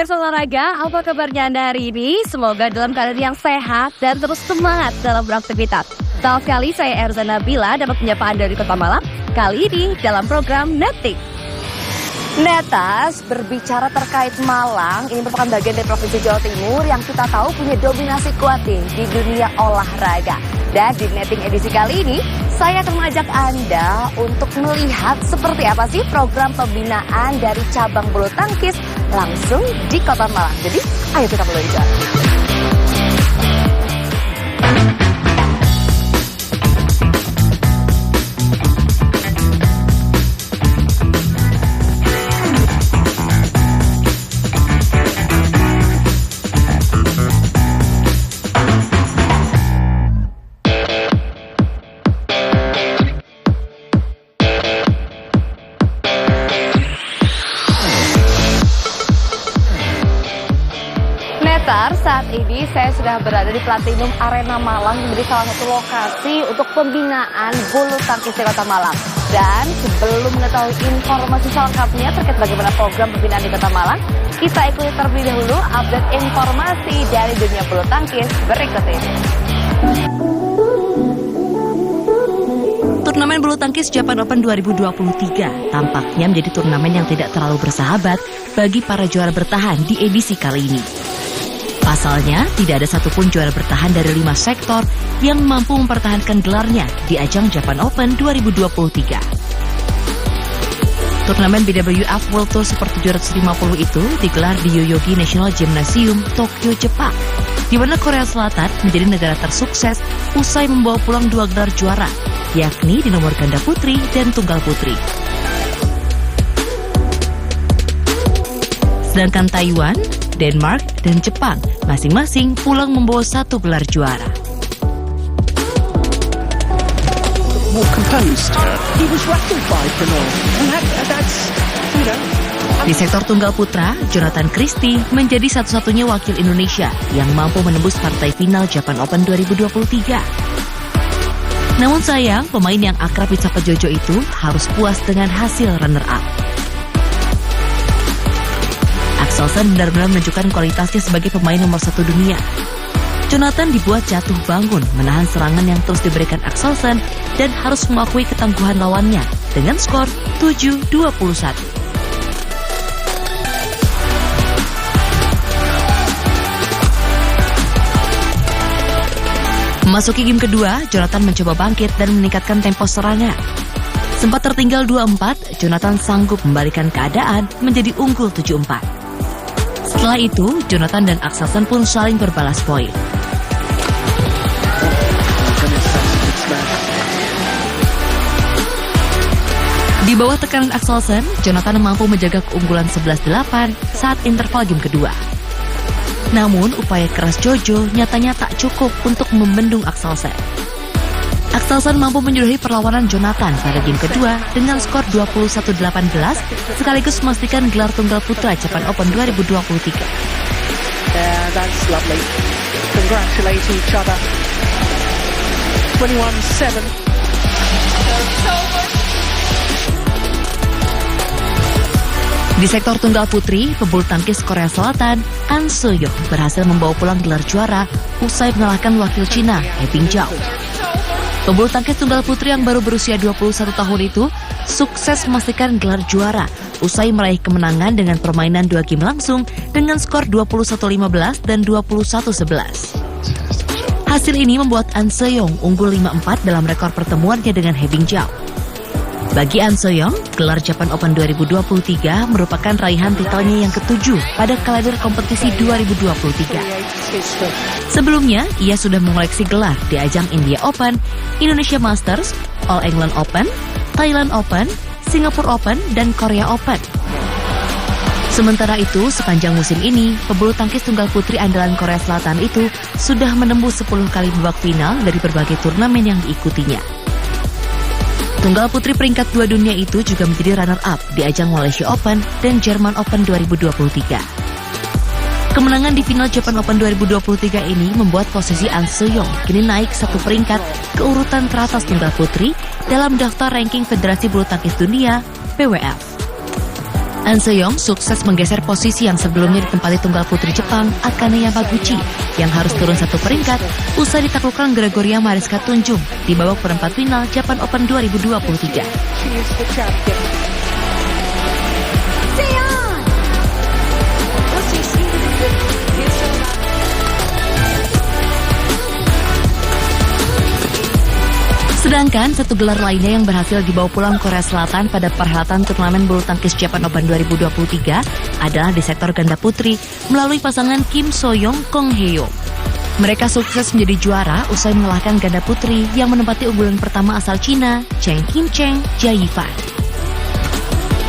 Pemirsa olahraga, apa kabarnya Anda hari ini? Semoga dalam keadaan yang sehat dan terus semangat dalam beraktivitas. Tahu sekali saya Erza Nabila dapat menyapa Anda dari Kota Malang. Kali ini dalam program Netik. Netas, berbicara terkait Malang, ini merupakan bagian dari Provinsi Jawa Timur yang kita tahu punya dominasi kuat di dunia olahraga. Dan di Neting edisi kali ini, saya akan mengajak Anda untuk melihat seperti apa sih program pembinaan dari cabang bulu tangkis langsung di Kota Malang. Jadi, ayo kita meluncur. Saat ini saya sudah berada di Platinum Arena Malang, menjadi salah satu lokasi untuk pembinaan bulu tangkis di Kota Malang. Dan sebelum mengetahui informasi selengkapnya terkait bagaimana program pembinaan di Kota Malang, kita ikuti terlebih dahulu update informasi dari dunia bulu tangkis berikut ini. Turnamen bulu tangkis Japan Open 2023 tampaknya menjadi turnamen yang tidak terlalu bersahabat bagi para juara bertahan di edisi kali ini. Pasalnya, tidak ada satupun juara bertahan dari 5 sektor yang mampu mempertahankan gelarnya di ajang Japan Open 2023. Turnamen BWF World Tour Super 750 itu digelar di Yoyogi National Gymnasium, Tokyo, Jepang, di mana Korea Selatan menjadi negara tersukses usai membawa pulang 2 gelar juara, yakni di nomor ganda putri dan tunggal putri. Sedangkan Taiwan, Denmark, dan Jepang masing-masing pulang membawa 1 gelar juara. Di sektor tunggal putra, Jonathan Christie menjadi satu-satunya wakil Indonesia yang mampu menembus partai final Japan Open 2023. Namun sayang, pemain yang akrab disapa Jojo itu harus puas dengan hasil runner-up. Axelsen benar-benar menunjukkan kualitasnya sebagai pemain nomor 1 dunia. Jonathan dibuat jatuh bangun menahan serangan yang terus diberikan Axelsen dan harus mengakui ketangguhan lawannya dengan skor 7-21. Memasuki game kedua, Jonathan mencoba bangkit dan meningkatkan tempo serangan. Sempat tertinggal 2-4, Jonathan sanggup membalikan keadaan menjadi unggul 7-4. Setelah itu, Jonathan dan Axelsen pun saling berbalas poin. Di bawah tekanan Axelsen, Jonathan mampu menjaga keunggulan 11-8 saat interval game kedua. Namun, upaya keras Jojo nyatanya tak cukup untuk membendung Axelsen. Axelsen mampu menyudahi perlawanan Jonathan pada game kedua dengan skor 21-18 sekaligus memastikan gelar tunggal putra Japan Open 2023. That's lovely. Congratulate each other. 21-7. Di sektor tunggal putri, pebulu tangkis Korea Selatan, An So-young berhasil membawa pulang gelar juara usai mengalahkan wakil Cina, He Bingjiao. Pebulu tangkis tunggal putri yang baru berusia 21 tahun itu sukses memastikan gelar juara usai meraih kemenangan dengan permainan 2 game langsung dengan skor 21-15 dan 21-11. Hasil ini membuat An So-young unggul 5-4 dalam rekor pertemuannya dengan He Bingjiao. Bagi An So-young, gelar Japan Open 2023 merupakan raihan titelnya yang ke-7 pada kalender kompetisi 2023. Sebelumnya, ia sudah mengoleksi gelar di ajang India Open, Indonesia Masters, All England Open, Thailand Open, Singapore Open, dan Korea Open. Sementara itu, sepanjang musim ini, pebulu tangkis tunggal putri andalan Korea Selatan itu sudah menembus 10 kali babak final dari berbagai turnamen yang diikutinya. Tunggal putri peringkat 2 dunia itu juga menjadi runner-up di ajang Malaysia Open dan Jerman Open 2023. Kemenangan di final Japan Open 2023 ini membuat posisi An So-young kini naik 1 peringkat ke urutan teratas tunggal putri dalam daftar ranking Federasi Bulu Tangkis Dunia, BWF. An Se-young sukses menggeser posisi yang sebelumnya ditempati tunggal putri Jepang Akane Yamaguchi yang harus turun satu peringkat usai ditaklukkan Gregoria Mariska Tunjung di babak perempat final Japan Open 2023. Sedangkan satu gelar lainnya yang berhasil dibawa pulang Korea Selatan pada perhelatan turnamen bulu tangkis Japan Open 2023 adalah di sektor ganda putri melalui pasangan Kim So-young, Kong Hye-yo. Mereka sukses menjadi juara usai mengalahkan ganda putri yang menempati unggulan pertama asal Cina, Cheng Qingchen, Jia Yifan.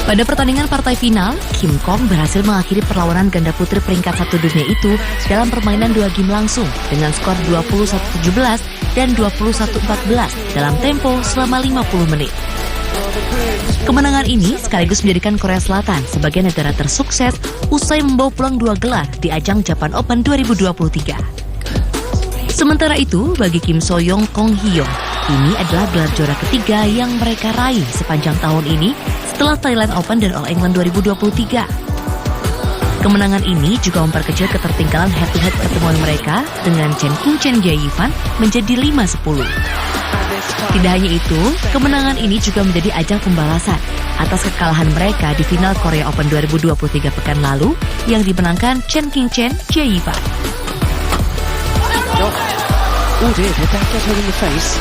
Pada pertandingan partai final, Kim Kong berhasil mengakhiri perlawanan ganda putri peringkat 1 dunia itu dalam permainan 2 game langsung dengan skor 21-17 dan 21-14 dalam tempo selama 50 menit. Kemenangan ini sekaligus menjadikan Korea Selatan sebagai negara tersukses usai membawa pulang 2 gelar di ajang Japan Open 2023. Sementara itu, bagi Kim So-young, Kong Hye-yo, ini adalah gelar juara ketiga yang mereka raih sepanjang tahun ini setelah Thailand Open dan All England 2023. Kemenangan ini juga memperkecil ketertinggalan head-to-head pertemuan mereka dengan Cheng Qingchen Jia Yifan menjadi 5-10. Tidak hanya itu, kemenangan ini juga menjadi ajang pembalasan atas kekalahan mereka di final Korea Open 2023 pekan lalu yang dimenangkan Cheng Qingchen Jia Yifan. Oh dear, they back at her in the face.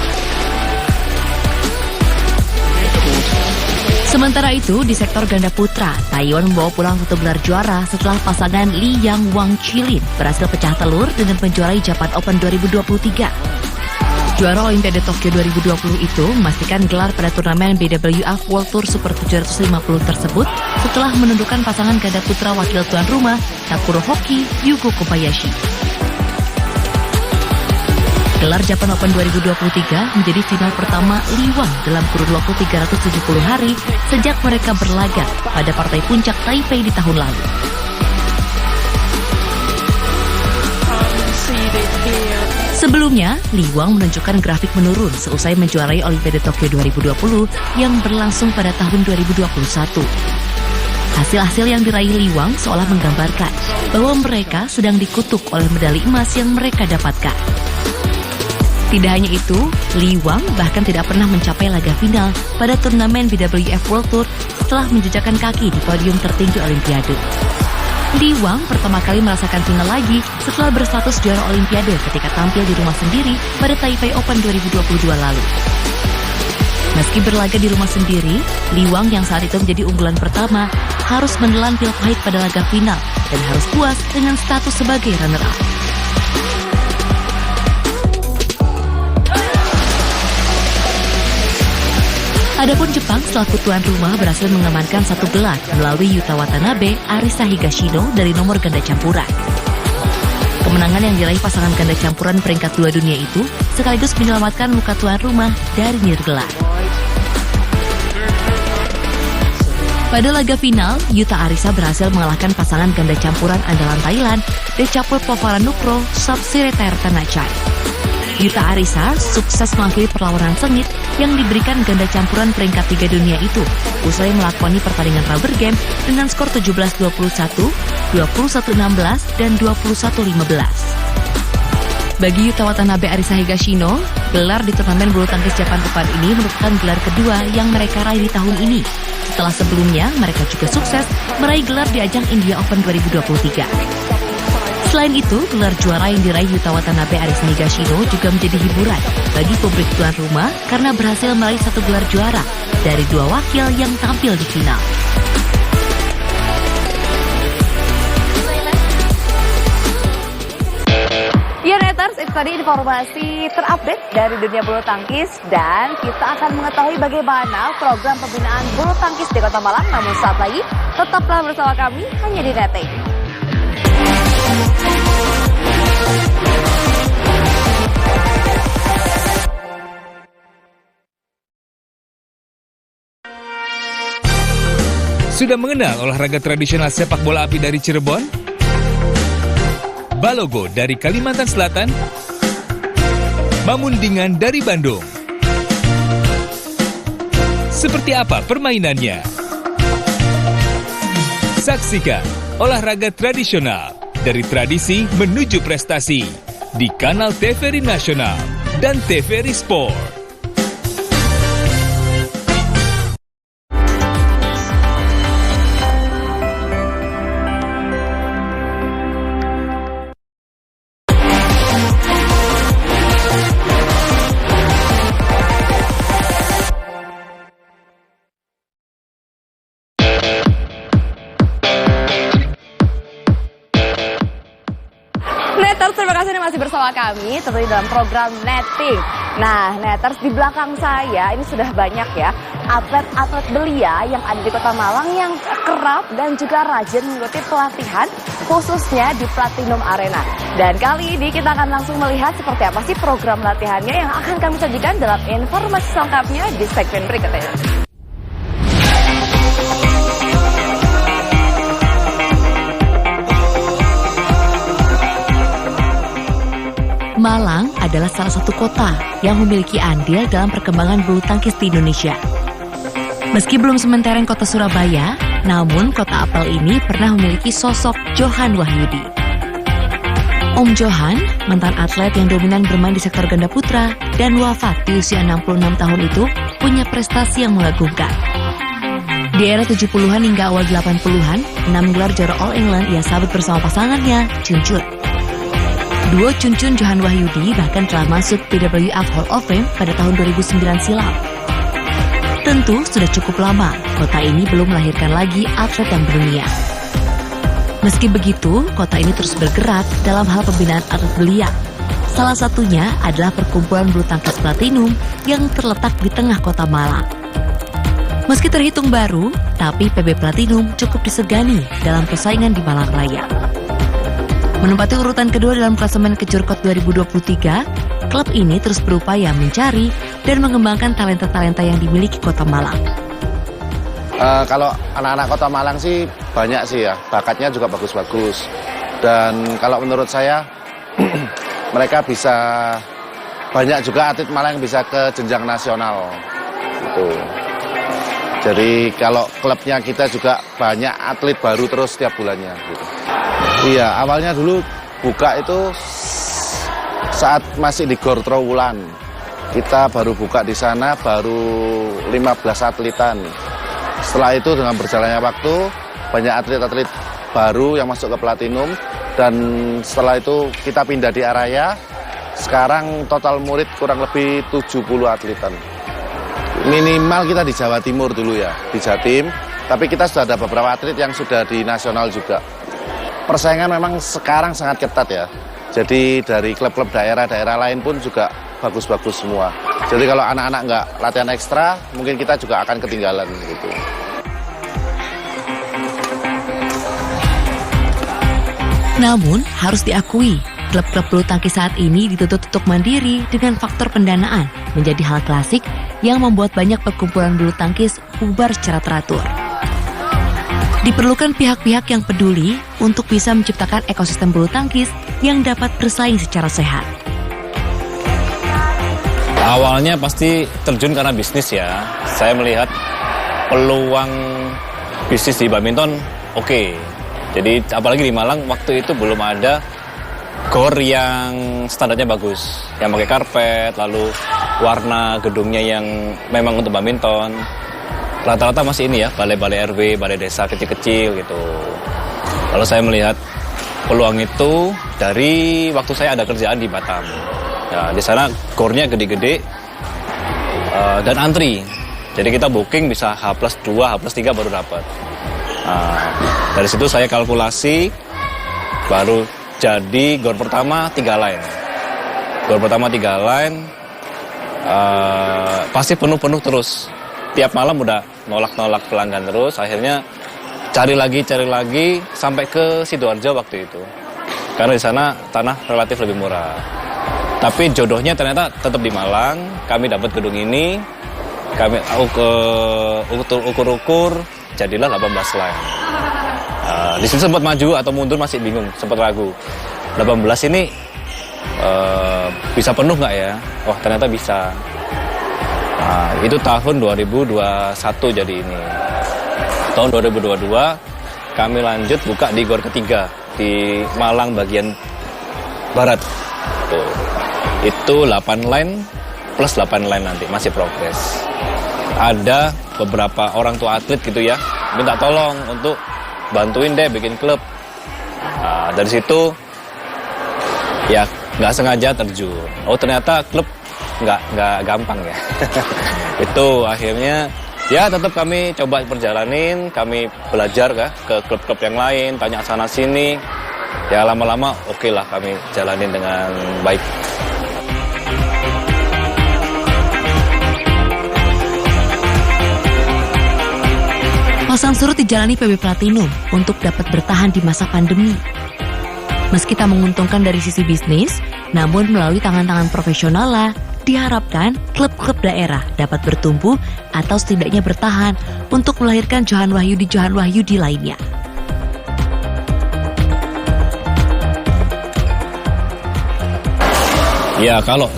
Sementara itu, di sektor ganda putra, Taiwan membawa pulang satu gelar juara setelah pasangan Li Yang Wang Chilin berhasil pecah telur dengan menjuarai Japan Open 2023. Juara Olimpiade Tokyo 2020 itu memastikan gelar pada turnamen BWF World Tour Super 750 tersebut setelah menundukkan pasangan ganda putra wakil tuan rumah Takuro Hoki Yugo Kobayashi. Gelar Japan Open 2023 menjadi final pertama Li Wang dalam kurun waktu 370 hari sejak mereka berlaga pada partai puncak Taipei di tahun lalu. Sebelumnya, Li Wang menunjukkan grafik menurun seusai menjuarai Olimpiade Tokyo 2020 yang berlangsung pada tahun 2021. Hasil-hasil yang diraih Li Wang seolah menggambarkan bahwa mereka sedang dikutuk oleh medali emas yang mereka dapatkan. Tidak hanya itu, Li Wang bahkan tidak pernah mencapai laga final pada turnamen BWF World Tour setelah menjejakkan kaki di podium tertinggi Olimpiade. Li Wang pertama kali merasakan final lagi setelah berstatus juara Olimpiade ketika tampil di rumah sendiri pada Taipei Open 2022 lalu. Meski berlaga di rumah sendiri, Li Wang yang saat itu menjadi unggulan pertama harus menelan pil pahit pada laga final dan harus puas dengan status sebagai runner-up. Adapun Jepang selaku tuan rumah berhasil mengamankan satu gelar melalui Yuta Watanabe, Arisa Higashino dari nomor ganda campuran. Kemenangan yang diraih pasangan ganda campuran peringkat 2 dunia itu sekaligus menyelamatkan muka tuan rumah dari nirgelar. Pada laga final, Yuta Arisa berhasil mengalahkan pasangan ganda campuran andalan Thailand, Decapul Povaranukroh, Sapsireter Tanachai. Yuta Arisa sukses mengakhiri perlawanan sengit yang diberikan ganda campuran peringkat 3 dunia itu usai melakoni pertandingan rubber game dengan skor 17-21, 21-16, dan 21-15. Bagi Yuta Watanabe Arisa Higashino, gelar di turnamen bulu tangkis Japan Open ini merupakan gelar kedua yang mereka raih di tahun ini. Setelah sebelumnya, mereka juga sukses meraih gelar di ajang India Open 2023. Selain itu, gelar juara yang diraih Yuta Watanabe Arisa Higashino juga menjadi hiburan bagi publik tuan rumah karena berhasil meraih satu gelar juara dari 2 wakil yang tampil di final. Ya Neters, itu tadi informasi terupdate dari dunia bulu tangkis dan kita akan mengetahui bagaimana program pembinaan bulu tangkis di Kota Malang. Namun saat lagi, tetaplah bersama kami hanya di Net. Sudah mengenal olahraga tradisional sepak bola api dari Cirebon? Balogo dari Kalimantan Selatan? Mamundingan dari Bandung? Seperti apa permainannya? Saksikan olahraga tradisional dari tradisi menuju prestasi di kanal TVRI Nasional dan TVRI Sport. Neters, terima kasih masih bersama kami tentunya dalam program Netting. Nah, Neters, di belakang saya ini sudah banyak ya atlet-atlet belia yang ada di Kota Malang yang kerap dan juga rajin mengikuti pelatihan khususnya di Platinum Arena. Dan kali ini kita akan langsung melihat seperti apa sih program latihannya yang akan kami sajikan dalam informasi selengkapnya di segmen berikutnya. Malang adalah salah satu kota yang memiliki andil dalam perkembangan bulu tangkis di Indonesia. Meski belum sementereng kota Surabaya, namun kota apel ini pernah memiliki sosok Johan Wahyudi. Om Johan, mantan atlet yang dominan bermain di sektor ganda putra dan wafat di usia 66 tahun itu, punya prestasi yang mengagumkan. Di era 70-an hingga awal 80-an, 6 gelar juara All England ia sabut bersama pasangannya, Chun Chun. Duo Chun Chun Johan Wahyudi bahkan telah masuk WWF Hall of Fame pada tahun 2009 silam. Tentu sudah cukup lama kota ini belum melahirkan lagi atlet yang berdunia. Meski begitu, kota ini terus bergerak dalam hal pembinaan atlet belia. Salah satunya adalah perkumpulan bulu tangkis Platinum yang terletak di tengah kota Malang. Meski terhitung baru, tapi PB Platinum cukup disegani dalam persaingan di Malang Raya. Menempati urutan kedua dalam klasemen Kejurkot 2023, klub ini terus berupaya mencari dan mengembangkan talenta-talenta yang dimiliki Kota Malang. Kalau anak-anak Kota Malang sih banyak sih ya, bakatnya juga bagus-bagus. Dan kalau menurut saya mereka bisa, banyak juga atlet Malang yang bisa ke jenjang nasional. Gitu. Jadi kalau klubnya kita juga banyak atlet baru terus setiap bulannya. Gitu. Iya, awalnya dulu buka itu saat masih di Gor Trowulan. Kita baru buka di sana, baru 15 atletan. Setelah itu dengan berjalannya waktu, banyak atlet-atlet baru yang masuk ke Platinum. Dan setelah itu kita pindah di Araya. Sekarang total murid kurang lebih 70 atletan. Minimal kita di Jawa Timur dulu ya, di Jatim. Tapi kita sudah ada beberapa atlet yang sudah di nasional juga. Persaingan memang sekarang sangat ketat ya. Jadi dari klub-klub daerah-daerah lain pun juga bagus-bagus semua. Jadi kalau anak-anak nggak latihan ekstra, mungkin kita juga akan ketinggalan gitu. Namun harus diakui, klub-klub bulu tangkis saat ini dituntut untuk mandiri dengan faktor pendanaan menjadi hal klasik yang membuat banyak perkumpulan bulu tangkis bubar secara teratur. Diperlukan pihak-pihak yang peduli untuk bisa menciptakan ekosistem bulu tangkis yang dapat bersaing secara sehat. Awalnya pasti terjun karena bisnis ya. Saya melihat peluang bisnis di badminton oke. Jadi apalagi di Malang waktu itu belum ada gor yang standarnya bagus. Yang pakai karpet, lalu warna gedungnya yang memang untuk badminton. Rata-rata masih ini ya, balai-balai RW, balai desa kecil-kecil gitu. Lalu saya melihat peluang itu dari waktu saya ada kerjaan di Batam. Ya, di sana gornya gede-gede dan antri. Jadi kita booking bisa H+2, H+3 baru dapat. Dari situ saya kalkulasi, baru jadi gor pertama 3 line. Gor pertama 3 line, pasti penuh-penuh terus. Tiap malam udah nolak-nolak pelanggan terus, akhirnya cari lagi sampai ke Sidoarjo waktu itu. Karena di sana tanah relatif lebih murah. Tapi jodohnya ternyata tetap di Malang, kami dapat gedung ini, kami ukur-ukur, jadilah 18 line. Di sini sempat maju atau mundur masih bingung, sempat ragu. 18 ini bisa penuh nggak ya? Wah ternyata bisa. Itu tahun 2021 jadi ini. Tahun 2022 kami lanjut buka di GOR ketiga di Malang bagian barat. Tuh. Itu 8 line plus 8 line nanti, masih progres. Ada beberapa orang tua atlet gitu ya, minta tolong untuk bantuin deh bikin klub. Nah, dari situ ya nggak sengaja terjun. Oh ternyata klub nggak gampang ya. Itu akhirnya ya tetap kami coba perjalanin, kami belajar ke klub-klub yang lain, tanya sana sini. Ya lama-lama oke lah kami jalanin dengan baik. Pasang surut dijalani PB Platinum untuk dapat bertahan di masa pandemi. Meski tak menguntungkan dari sisi bisnis, namun melalui tangan-tangan profesional lah, diharapkan klub-klub daerah dapat bertumbuh atau setidaknya bertahan untuk melahirkan Johan Wahyudi lainnya. Ya kalau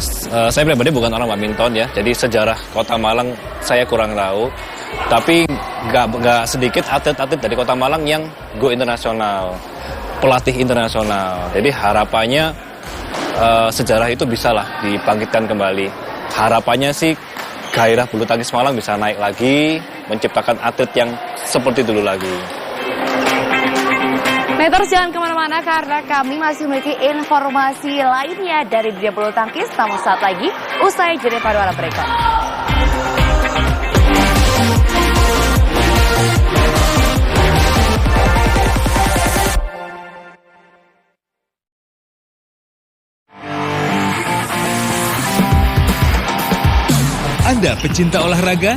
saya pribadi bukan orang badminton ya, jadi sejarah Kota Malang saya kurang tahu. Tapi nggak sedikit atlet-atlet dari Kota Malang yang go internasional, pelatih internasional. Jadi harapannya sejarah itu bisalah dibangkitkan kembali. Harapannya sih gairah bulu tangkis Malang bisa naik lagi, menciptakan atlet yang seperti dulu lagi. Meters jangan kemana-mana karena kami masih memiliki informasi lainnya dari dunia bulu tangkis. Namun saat lagi, usai jeda pariwara berikut. Anda pecinta olahraga?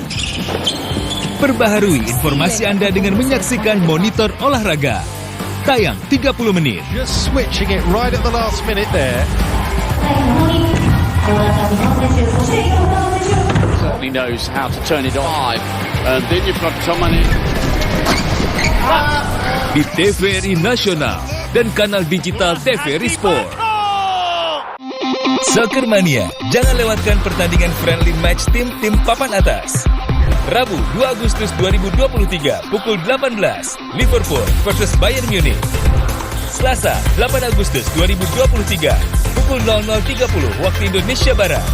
Perbaharui informasi Anda dengan menyaksikan Monitor Olahraga. Tayang 30 menit. Just switching it right at the last minute there. Certainly knows how to turn it on. And then you've got someone in. Di TVRI Nasional dan kanal digital TVRI Sport. Soccer Mania, jangan lewatkan pertandingan friendly match tim papan atas. Rabu 2 Agustus 2023 pukul 18, Liverpool versus Bayern Munich. Selasa 8 Agustus 2023 pukul 00.30 waktu Indonesia Barat,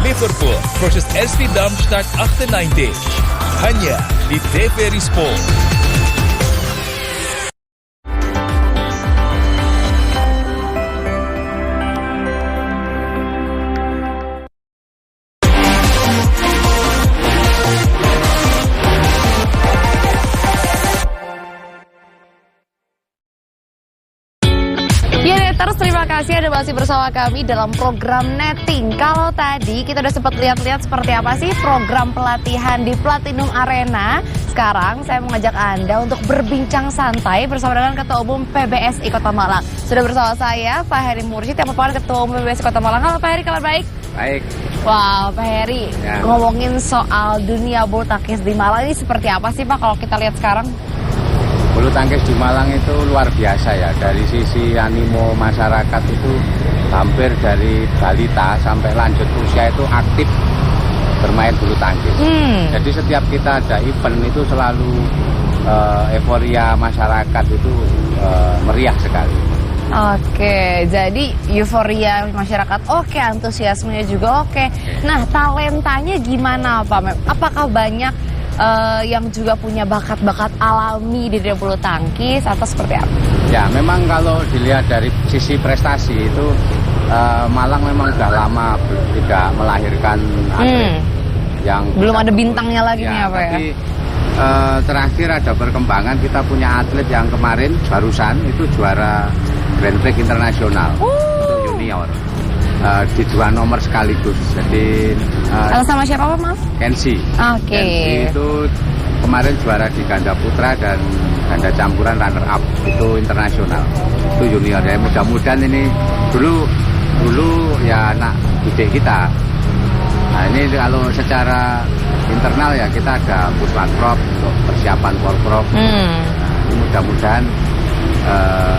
Liverpool versus SV Darmstadt 98. Hanya di TVRI Sport. Terima kasih Anda masih bersama kami dalam program Netting. Kalau tadi kita udah sempat lihat-lihat seperti apa sih program pelatihan di Platinum Arena. Sekarang saya mengajak Anda untuk berbincang santai bersama dengan Ketua Umum PBSI Kota Malang. Sudah bersama saya Pak Heri Mursyid yang merupakan Ketua Umum PBSI Kota Malang. Halo Pak Heri, kabar baik? Baik. Wow, Pak Heri, ngomongin soal dunia bulu tangkis di Malang ini seperti apa sih Pak kalau kita lihat sekarang? Bulu tangkis di Malang itu luar biasa ya. Dari sisi animo masyarakat itu hampir dari balita sampai lanjut usia itu aktif bermain bulu tangkis. Jadi setiap kita ada event itu selalu euforia masyarakat itu meriah sekali. Oke, jadi euforia masyarakat oke, antusiasmenya juga oke. Nah, talentanya gimana Pak Mem? Apakah banyak yang juga punya bakat-bakat alami di dunia bulu tangkis atau seperti apa? Ya, memang kalau dilihat dari sisi prestasi itu Malang memang sudah lama tidak melahirkan atlet yang belum ada bintangnya lagi nih apa ya? Tapi terakhir ada perkembangan, kita punya atlet yang kemarin barusan itu juara Grand Prix internasional untuk junior. Di 2 nomor sekaligus. Jadi sama siapa Pak, maaf? Kensi. Oke. Kensi itu kemarin juara di ganda putra dan ganda campuran runner up itu internasional. Itu junior ya. Mudah-mudahan ini dulu ya anak didik kita. Nah, ini kalau secara internal ya kita ada Puslatprop untuk persiapan Porprov. Nah, mudah-mudahan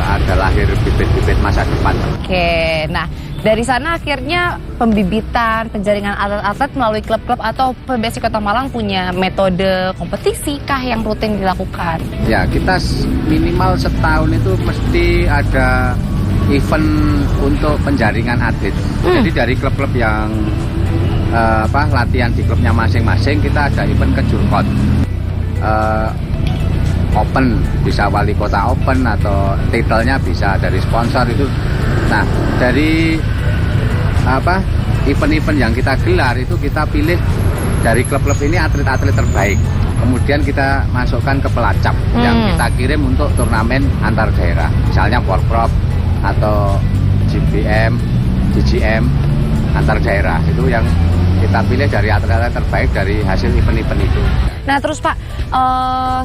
ada lahir bibit-bibit masa depan. Oke, nah dari sana akhirnya pembibitan, penjaringan atlet-atlet melalui klub-klub atau PBSI Kota Malang punya metode kompetisi kah yang rutin dilakukan? Ya, kita minimal setahun itu mesti ada event untuk penjaringan atlet. Jadi dari klub-klub yang latihan di klubnya masing-masing, kita ada event ke Jurkot. Open, bisa Wali Kota Open atau titelnya bisa dari sponsor itu. Nah, dari event-event yang kita gelar itu kita pilih dari klub-klub ini atlet-atlet terbaik. Kemudian kita masukkan ke pelacap yang kita kirim untuk turnamen antar daerah. Misalnya Porprov atau GBM, GGM antar daerah. Itu yang kita pilih dari atlet-atlet terbaik dari hasil event-event itu. Nah terus Pak,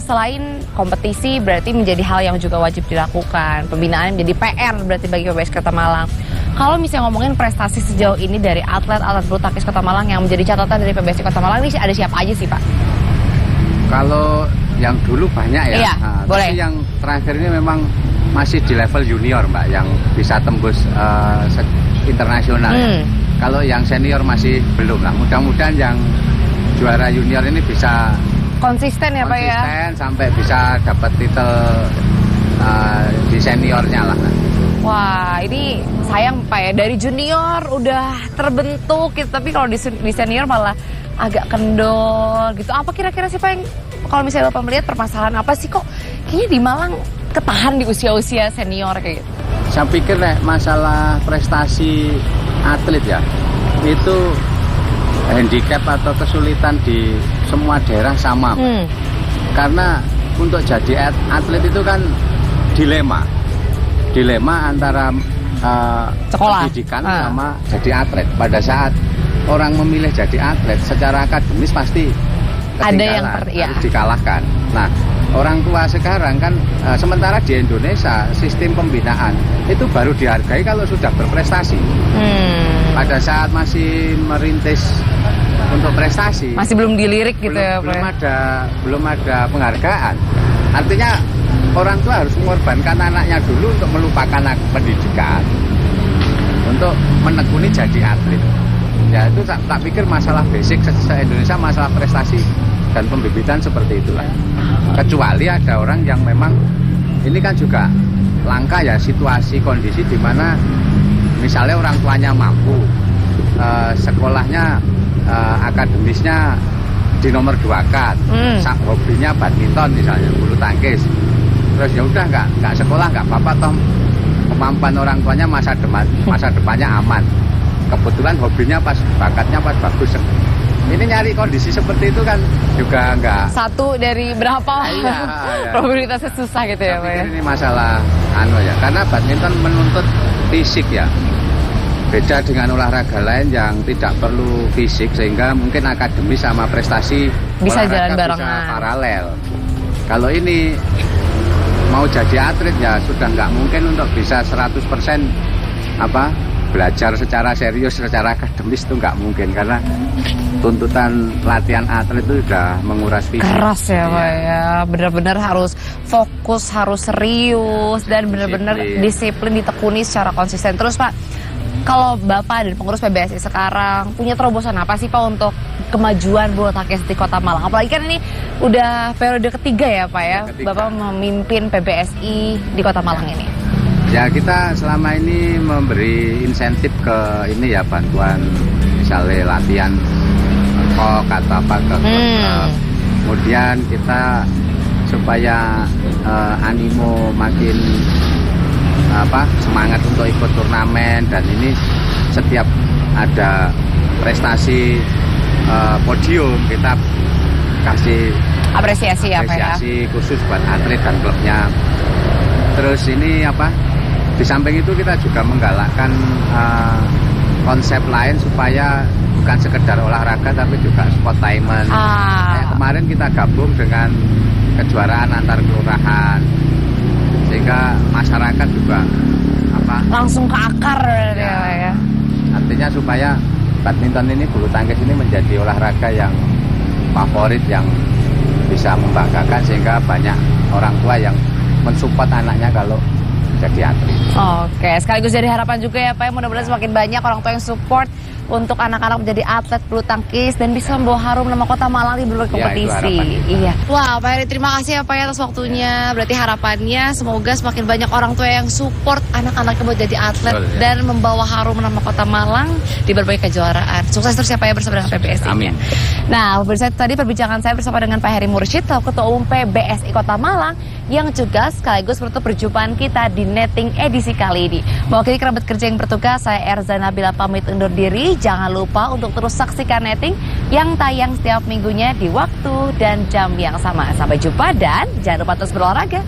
selain kompetisi berarti menjadi hal yang juga wajib dilakukan. Pembinaan menjadi PR berarti bagi PBSI Kota Malang. Kalau misalnya ngomongin prestasi sejauh ini dari atlet-atlet bulu tangkis Kota Malang yang menjadi catatan dari PBSI Kota Malang ini ada siapa aja sih Pak? Kalau yang dulu banyak ya, iya, boleh. Tapi yang terakhir ini memang masih di level junior Mbak, yang bisa tembus internasional. Ya. Kalau yang senior masih belum lah. Mudah-mudahan yang juara junior ini bisa konsisten ya Pak ya? Konsisten sampai bisa dapat titel di seniornya lah. Wah ini sayang Pak ya, dari junior udah terbentuk gitu, tapi kalau di senior malah agak kendor gitu. Apa kira-kira sih Pak yang kalau misalnya Bapak melihat permasalahan apa sih kok kayaknya di Malang ketahan di usia-usia senior kayak gitu? Saya pikir masalah prestasi atlet ya, itu handicap atau kesulitan di semua daerah sama. Karena untuk jadi atlet itu kan dilema antara pendidikan sama jadi atlet. Pada saat orang memilih jadi atlet secara akademis pasti ada yang harus dikalahkan. Nah, orang tua sekarang kan sementara di Indonesia sistem pembinaan itu baru dihargai kalau sudah berprestasi. Pada saat masih merintis untuk prestasi masih belum dilirik gitu belum ada penghargaan. Artinya orang tua harus mengorbankan anaknya dulu untuk melupakan pendidikan untuk menekuni jadi atlet. Ya itu tak pikir masalah basic se-Indonesia, masalah prestasi dan pembibitan seperti itulah. Kecuali ada orang yang memang ini kan juga langka ya, situasi kondisi di mana misalnya orang tuanya mampu, sekolahnya akademisnya di nomor 2 kan, hobinya badminton misalnya, bulu tangkis. Terus ya udah nggak sekolah nggak apa-apa, toh kemampuan orang tuanya masa depannya aman. Kebetulan hobinya pas, bakatnya pas bagus. Ini nyari kondisi seperti itu kan juga nggak satu dari berapa probabilitasnya susah gitu ya Pak ya. Ini masalah ya, karena badminton menuntut fisik ya. Beda dengan olahraga lain yang tidak perlu fisik, sehingga mungkin akademis sama prestasi bisa jalan barengan, bisa paralel. Kalau ini mau jadi atlet ya sudah nggak mungkin untuk bisa 100% belajar secara serius, secara akademis itu nggak mungkin, karena tuntutan latihan atlet itu sudah menguras fisik. Keras ya Pak ya, benar-benar harus fokus, harus serius dan benar-benar disiplin ditekuni secara konsisten. Terus Pak, kalau Bapak dan pengurus PBSI sekarang punya terobosan apa sih Pak untuk kemajuan bulu tangkis di Kota Malang? Apalagi kan ini udah periode ketiga ya Pak ya, Bapak memimpin PBSI di Kota Malang ini. Ya kita selama ini memberi insentif ke ini ya, bantuan misalnya latihan kok atau apa ke klub. Kemudian kita supaya animo makin semangat untuk ikut turnamen, dan ini setiap ada prestasi podium kita kasih apresiasi khusus buat atlet dan klubnya. Terus ini di samping itu kita juga menggalakkan konsep lain supaya bukan sekedar olahraga tapi juga sportainment. Kayak kemarin kita gabung dengan kejuaraan antar kelurahan, sehingga masyarakat juga langsung ke akar ya. Artinya supaya badminton ini, bulu tangkis ini menjadi olahraga yang favorit, yang bisa membanggakan, sehingga banyak orang tua yang mensupport anaknya kalau jadi atlet. Oke, sekaligus jadi harapan juga ya Pak, mudah-mudahan semakin banyak orang tua yang support untuk anak-anak menjadi atlet bulu tangkis dan bisa membawa harum nama kota Malang di berbagai kompetisi. Iya. Wah, Pak Heri, terima kasih ya Pak atas waktunya. Berarti harapannya semoga semakin banyak orang tua yang support anak-anaknya buat jadi atlet dan membawa harum nama kota Malang di berbagai kejuaraan. Sukses terus ya Pak ya bersama dengan PBSI. Amin. Nah, pemirsa, tadi perbincangan saya bersama dengan Pak Heri Mursyid, Ketua Umum PBSI Kota Malang, yang juga sekaligus menutup perjumpaan kita di netting edisi kali ini. Mewakili kerabat kerja yang bertugas, saya Erza Nabila pamit undur diri. Jangan lupa untuk terus saksikan netting yang tayang setiap minggunya di waktu dan jam yang sama. Sampai jumpa dan jangan lupa terus berolahraga.